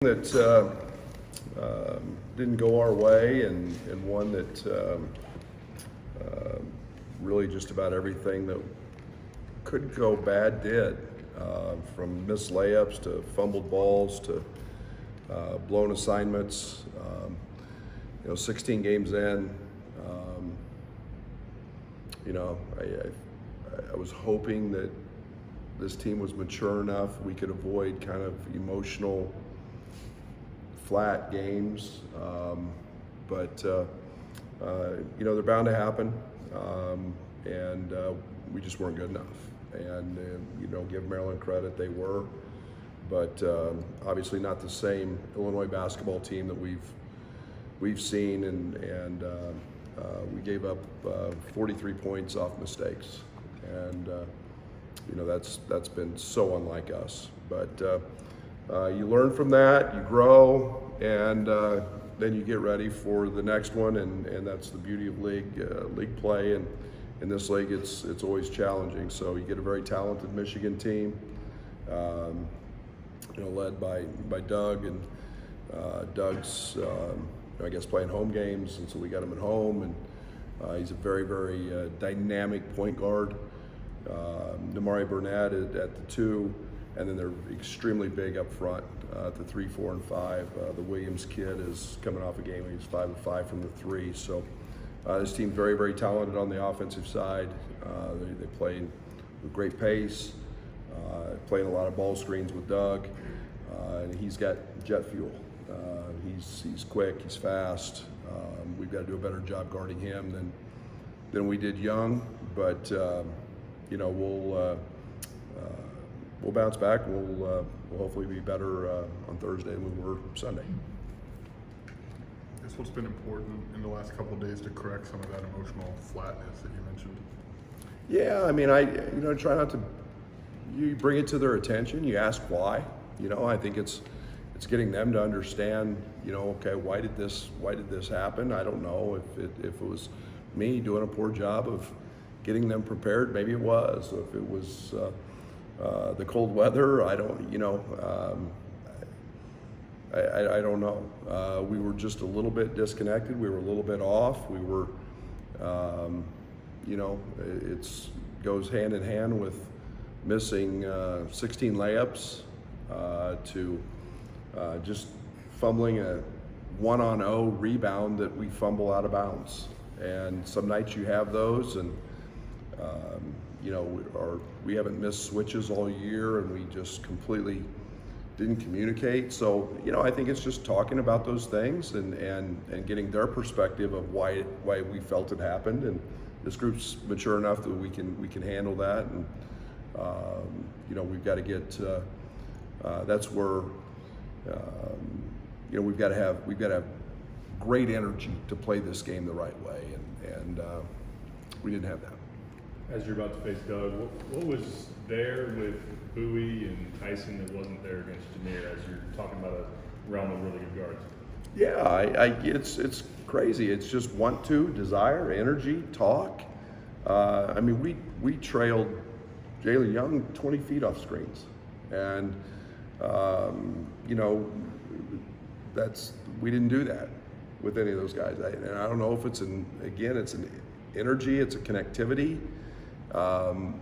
that didn't go our way, and one that really just about everything that could go bad did, from missed layups to fumbled balls to blown assignments. 16 games in, I was hoping that this team was mature enough we could avoid kind of emotional flat games, but they're bound to happen, and we just weren't good enough. And give Maryland credit, they were, but obviously not the same Illinois basketball team that we've seen, and we gave up 43 points off mistakes, and that's been so unlike us. But you learn from that, you grow, and then you get ready for the next one, and that's the beauty of league play. And in this league, it's always challenging. So you get a very talented Michigan team, led by Doug, and Doug's playing home games, and so we got him at home, and he's a very, very dynamic point guard. Namari Burnett at the 2. And then they're extremely big up front at the 3, 4, and 5. The Williams kid is coming off a game where he's 5 of 5 from the 3. So this team's very, very talented on the offensive side. They play with great pace, playing a lot of ball screens with Doug, and he's got jet fuel. He's quick, he's fast. We've got to do a better job guarding him than we did Young, but we'll bounce back. We'll hopefully be better on Thursday than we were Sunday. That's what's been important in the last couple of days to correct some of that emotional flatness that you mentioned. Yeah, I mean, I try not to. You bring it to their attention. You ask why. I think it's getting them to understand. Okay, why did this happen? I don't know if it was me doing a poor job of getting them prepared. Maybe it was. If it was the cold weather, I don't. I don't know. We were just a little bit disconnected. We were a little bit off. We were, it goes hand in hand with missing 16 layups to just fumbling a 1-on-0 rebound that we fumble out of bounds. And some nights you have those, and we haven't missed switches all year, and we just completely didn't communicate. So I think it's just talking about those things and getting their perspective of why we felt it happened. And this group's mature enough that we can handle that. And we've got to get. That's where we've got to have great energy to play this game the right way, and we didn't have that. As you're about to face Doug, what was there with Bowie and Tyson that wasn't there against Jameer, as you're talking about a realm of really good guards? Yeah, it's crazy. It's just want to, desire, energy, talk. We trailed Jalen Young 20 feet off screens, and we didn't do that with any of those guys. And I don't know if it's an energy, it's a connectivity.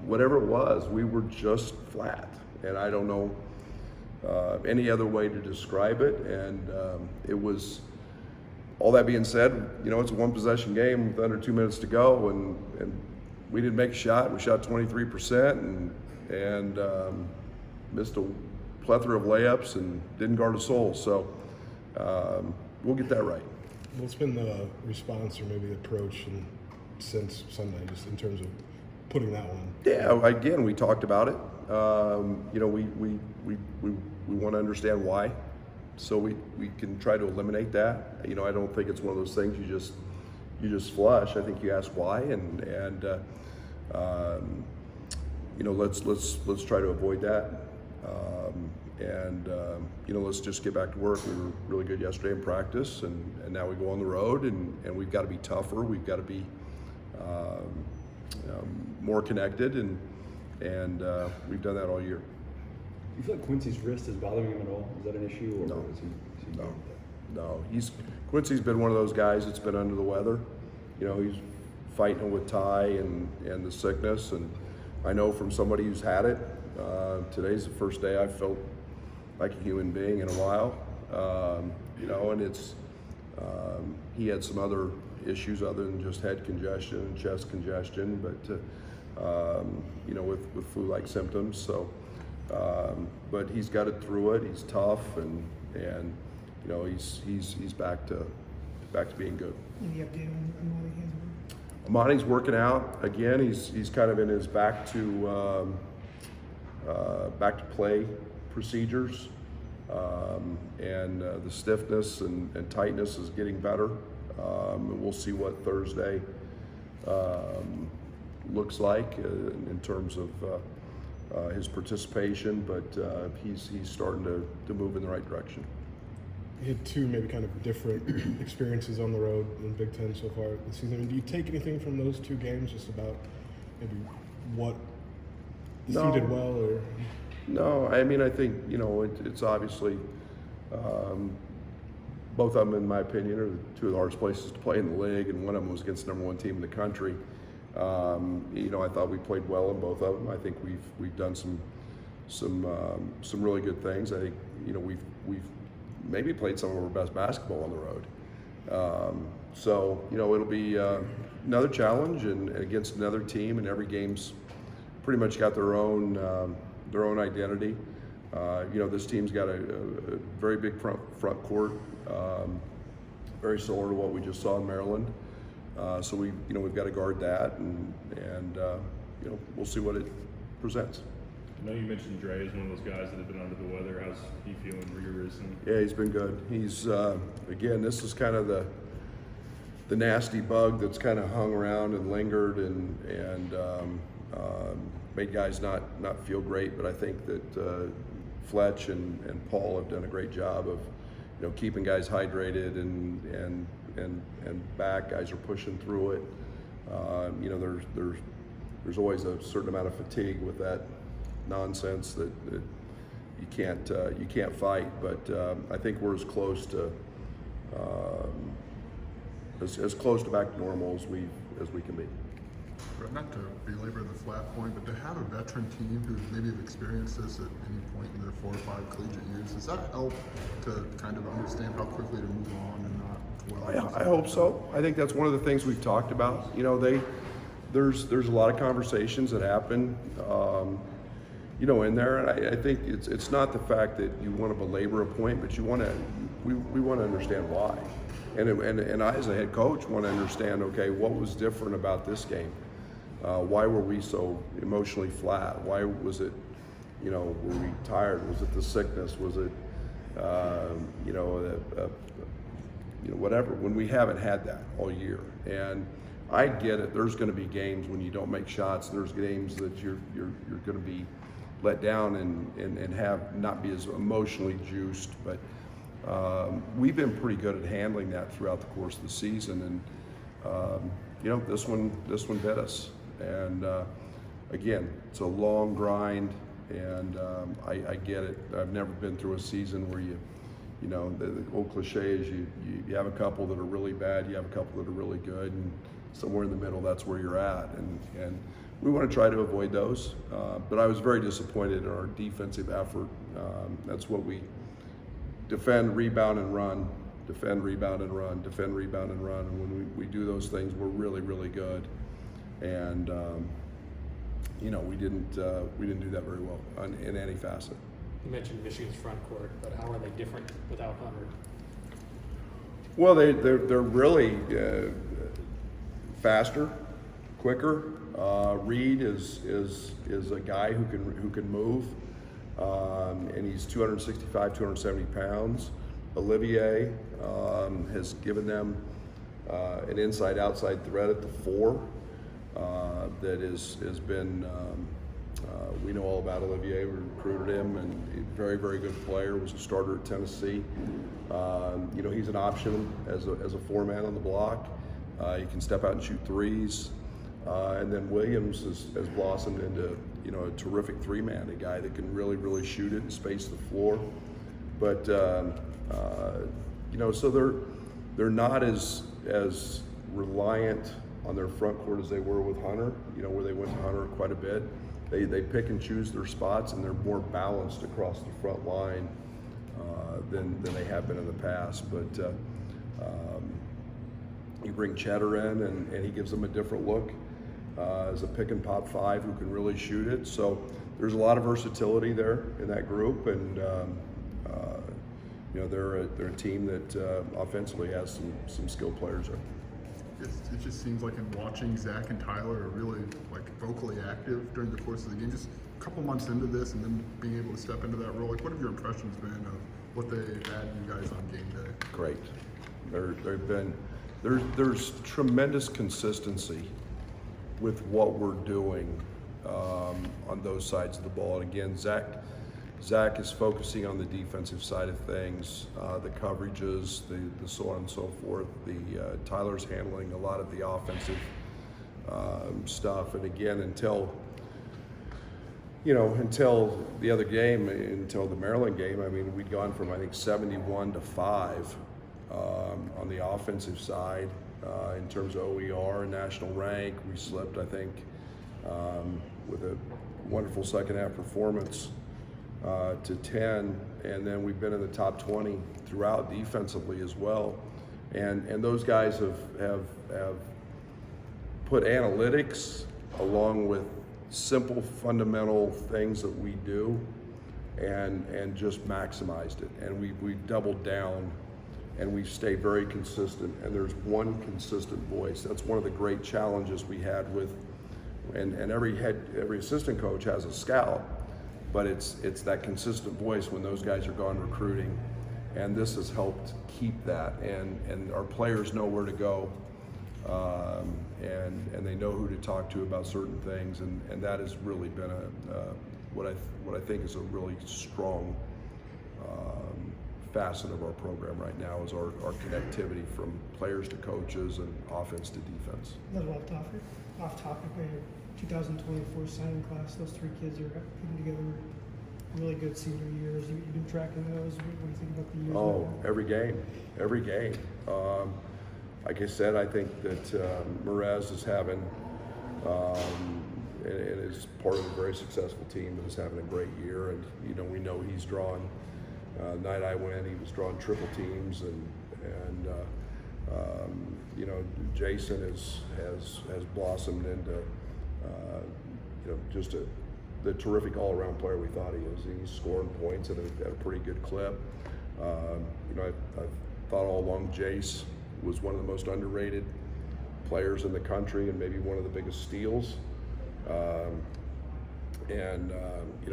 Whatever it was, we were just flat, and I don't know any other way to describe it. And it was, all that being said, it's a one-possession game with under 2 minutes to go, and we didn't make a shot. We shot 23% and missed a plethora of layups and didn't guard a soul. So we'll get that right. What's been the response, or maybe the approach since Sunday, just in terms of putting that one? Yeah, again, we talked about it. We want to understand why, so we can try to eliminate that. I don't think it's one of those things you just flush. I think you ask why, and let's try to avoid that. Let's just get back to work. We were really good yesterday in practice, and now we go on the road, and we've got to be tougher. We've got to be more connected, and we've done that all year. you feel like Quincy's wrist is bothering him at all? Is that an issue, or No. is he No. No, Quincy's been one of those guys that's been under the weather. You know, he's fighting with Ty and the sickness, and I know from somebody who's had it, today's the first day I've felt like a human being in a while. You know, and it's he had some other issues other than just head congestion and chest congestion, but you know, with flu-like symptoms. So, but he's got it through it. He's tough, and you know, he's back to being good. Any update on Monahan's work? Amani's working out again. He's kind of in his back to play procedures, and the stiffness and tightness is getting better. And we'll see what Thursday looks like in terms of his participation, but he's starting to move in the right direction. You had two maybe kind of different experiences on the road in Big Ten so far this season. I mean, do you take anything from those two games just about maybe what the team did well, or? No, I mean, I think, you know, it's obviously both of them, in my opinion, are two of the hardest places to play in the league, and one of them was against the #1 team in the country. You know, I thought we played well in both of them. I think we've done some really good things. I think, you know, we've maybe played some of our best basketball on the road. So, you know, it'll be another challenge and against another team, and every game's pretty much got their own identity. You know, this team's got a very big front court, very similar to what we just saw in Maryland. So we've got to guard that, and you know, we'll see what it presents. I know you mentioned Dre is one of those guys that have been under the weather. How's he feeling recently? Yeah, he's been good. He's again, this is kind of the nasty bug that's kind of hung around and lingered and made guys not feel great. But I think that Fletch and Paul have done a great job of, you know, keeping guys hydrated and back. Guys are pushing through it. You know, there's always a certain amount of fatigue with that nonsense that you can't fight. But I think we're as close to close to back to normal as we can be. Not to belabor the flat point, but to have a veteran team who maybe have experienced this at any point in their 4 or 5 collegiate years, does that help to kind of understand how quickly to move on and not dwell? I hope so. I think that's one of the things we've talked about. You know, there's a lot of conversations that happen, you know, in there, and I think it's not the fact that you want to belabor a point, but we want to understand why, and I as a head coach want to understand, okay, what was different about this game? Why were we so emotionally flat? Why was it, you know, were we tired? Was it the sickness? Was it, you know, whatever? When we haven't had that all year, and I get it. There's going to be games when you don't make shots, and there's games that you're going to be let down and have not be as emotionally juiced. But we've been pretty good at handling that throughout the course of the season, and you know, this one bit us. And again, it's a long grind, and I get it. I've never been through a season where you know, the old cliche is you have a couple that are really bad, you have a couple that are really good, and somewhere in the middle, that's where you're at. And we want to try to avoid those. But I was very disappointed in our defensive effort. That's what we defend, rebound, and run. Defend, rebound, and run. Defend, rebound, and run. And when we do those things, we're really, really good. And you know, we didn't do that very well in any facet. You mentioned Michigan's front court, but how are they different without Hubbard? Well, they're really faster, quicker. Reed is a guy who can move, and he's 265, 270 pounds. Olivier has given them an inside-outside threat at the 4 that has been. We know all about Olivier. We recruited him, and he's a very, very good player. Was a starter at Tennessee. You know, he's an option as a 4-man on the block. He can step out and shoot threes. And then Williams has blossomed you know, a terrific three-man, a guy that can really, really shoot it and space the floor. But you know, so they're not as reliant on their front court as they were with Hunter. You know, where they went to Hunter quite a bit. They pick and choose their spots, and they're more balanced across the front line than they have been in the past. But you bring Cheddar in, and he gives them a different look as a pick and pop five who can really shoot it. So there's a lot of versatility there in that group, and you know, they're a team that offensively has some skilled players there. It just seems like in watching Zach and Tyler are really like vocally active during the course of the game. Just a couple months into this, and then being able to step into that role. Like, what have your impressions been of what they had you guys on game day? Great. There's tremendous consistency with what we're doing on those sides of the ball. And again, Zach is focusing on the defensive side of things, the coverages, the so on and so forth. Tyler's handling a lot of the offensive stuff. And again, until the other game, until the Maryland game, I mean, we'd gone from, I think, 71-5 on the offensive side in terms of OER and national rank. We slipped, I think, with a wonderful second half performance to 10, and then we've been in the top 20 throughout defensively as well. And those guys have put analytics along with simple fundamental things that we do and just maximized it. And we've doubled down, and we've stayed very consistent, and there's one consistent voice. That's one of the great challenges we had with, and every assistant coach has a scout, but it's that consistent voice when those guys are gone recruiting, and this has helped keep that, and our players know where to go, and they know who to talk to about certain things, and that has really been what I think is a really strong facet of our program right now is our connectivity from players to coaches and offense to defense. A little off topic, we had 2024 signing class. Those three kids are putting together really good senior years. You've been tracking those. What do you think about the years? Oh, every game. Like I said, I think that Merez is having, and is part of a very successful team that is having a great year. And we know he's drawn. Night I went, he was drawing triple teams, and Jason has blossomed into just the terrific all-around player we thought he is. He's scoring points at a pretty good clip. I thought all along Jace was one of the most underrated players in the country and maybe one of the biggest steals.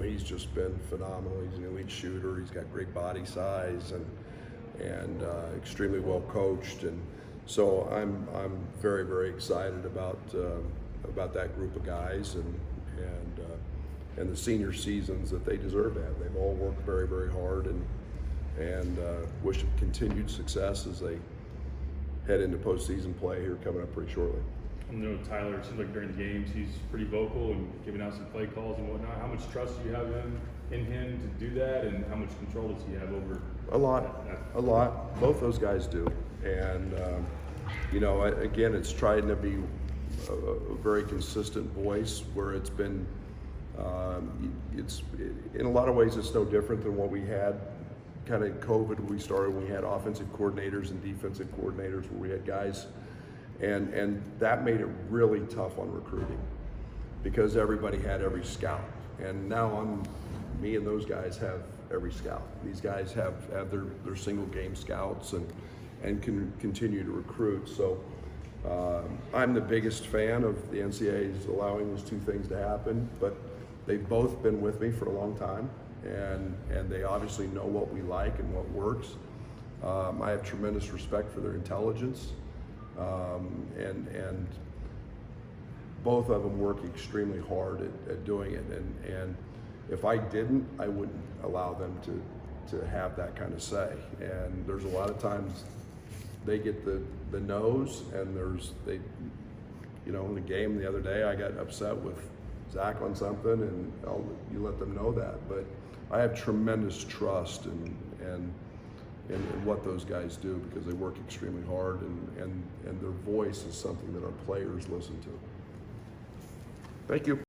He's just been phenomenal. He's an elite shooter. He's got great body size and extremely well coached. And so I'm very, very excited about that group of guys and the senior seasons that they deserve to have. They've all worked very, very hard and wish them continued success as they head into postseason play here coming up pretty shortly. I know Tyler, it seems like during the games he's pretty vocal and giving out some play calls and whatnot. How much trust do you have in him to do that, and how much control does he have over A lot. Both those guys do. And, again, it's trying to be a very consistent voice where it's been, it's in a lot of ways it's no different than what we had kind of COVID when we started, when we had offensive coordinators and defensive coordinators where we had guys. And that made it really tough on recruiting because everybody had every scout. And now me and those guys have every scout. These guys have their single game scouts and can continue to recruit. So I'm the biggest fan of the NCAA's allowing those two things to happen, but they've both been with me for a long time, and they obviously know what we like and what works. I have tremendous respect for their intelligence. And both of them work extremely hard at doing it. And if I didn't, I wouldn't allow them to have that kind of say. And there's a lot of times they get the no's, and in the game the other day, I got upset with Zach on something, and you let them know that. But I have tremendous trust in what those guys do, because they work extremely hard, and their voice is something that our players listen to. Thank you.